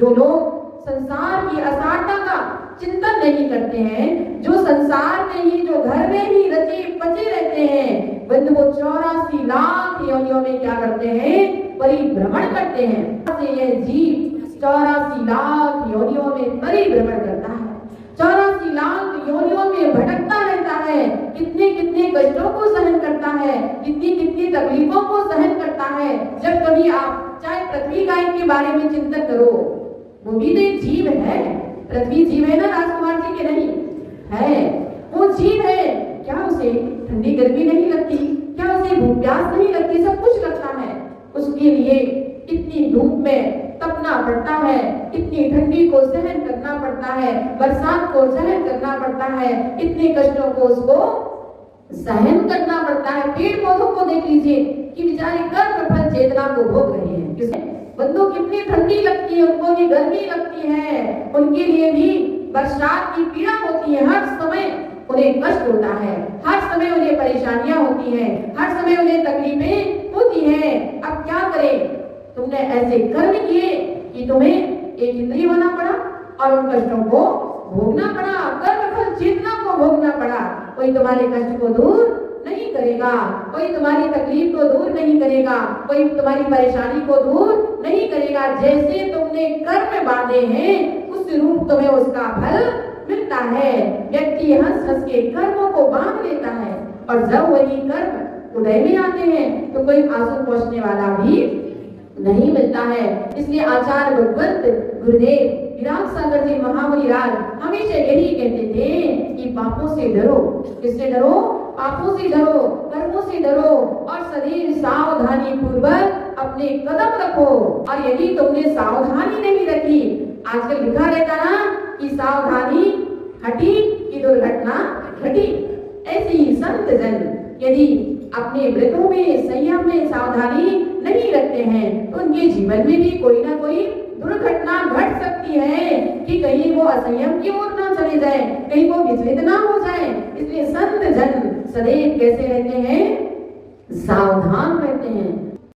जो लोग संसार की असारता का चिंतन नहीं करते हैं, जो संसार में ही, जो घर में ही रचे पचे रहते हैं, बंद वो 84 लाख योनियों में क्या करते हैं? परिभ्रमण करते हैं। ये जीव 84 लाख योनियों में परिभ्रमण करता है, 84 लाख योनियों में भटकता रहता है, कितने कितने कष्टों को सहन करता है, कितनी कितनी तकलीफों को सहन करता है। जब कभी आप चाहे पृथ्वी गाय के बारे में चिंतन करो, वो भी तो एक जीव है। पृथ्वी जीव है ना राजकुमार जी के? नहीं है, वो जीव है। क्या उसे ठंडी गर्मी नहीं लगती? क्या उसे भूख प्यास नहीं लगती? सब कुछ लगता है। उसके लिए इतनी धूप में तपना पड़ता है, इतनी ठंडी को सहन करना पड़ता है, बरसात को सहन करना पड़ता है, इतने कष्टों को उसको सहन करना पड़ता है। पेड़ पौधों को देख लीजिए कि बेचारे कर्म फल चेतना को भोग रहे हैं। बंदों कितनी ठंडी लगती है, उनको भी गर्मी लगती है, उनके लिए भी बरसात की पीड़ा होती है। हर समय उन्हें कष्ट होता है, हर समय उन्हें परेशानियां होती हैं, हर समय उन्हें तकलीफें होती हैं। अब क्या करें? तुमने ऐसे कर्म किए कि तुम्हें एक इंद्रिय होना पड़ा और उन कष्टों को भोगना पड़ा, कर्म फल चेतना को भोगना पड़ा। कोई तुम्हारे कष्ट को दूर नहीं करेगा, कोई तुम्हारी तकलीफ को दूर नहीं करेगा, कोई तुम्हारी परेशानी को दूर नहीं करेगा। जैसे तुमने कर्म बांधे हैं, उस रूप तुम्हें उसका फल मिलता है। व्यक्ति हंस हंस के कर्मों को बांध लेता है और जब वही कर्म उदय में आते हैं तो कोई आंसू पोंछने वाला भी नहीं मिलता है। इसलिए आचार्य भगवंत गुरुदेव विराग सागर जी महामुनि राज हमेशा यही कहते थे कि पापों से डरो। किससे डरो? पापों से डरो, कर्मों से डरो और सदैव सावधानी पूर्वक अपने कदम रखो। और यदि तुमने सावधानी नहीं रखी, आजकल लिखा रहता ना कि सावधानी हटी कि दुर्घटना घटी। ऐसे ही संत जन यदि अपने व्रतों में, संयम में सावधानी नहीं रखते हैं तो उनके जीवन में भी कोई ना कोई दुर्घटना घट सकती है कि कहीं वो असंयम की ओर ना चले जाए, कहीं वो विचलित ना हो जाए। इसलिए संत जन सदैव कैसे रहते हैं? सावधान रहते हैं।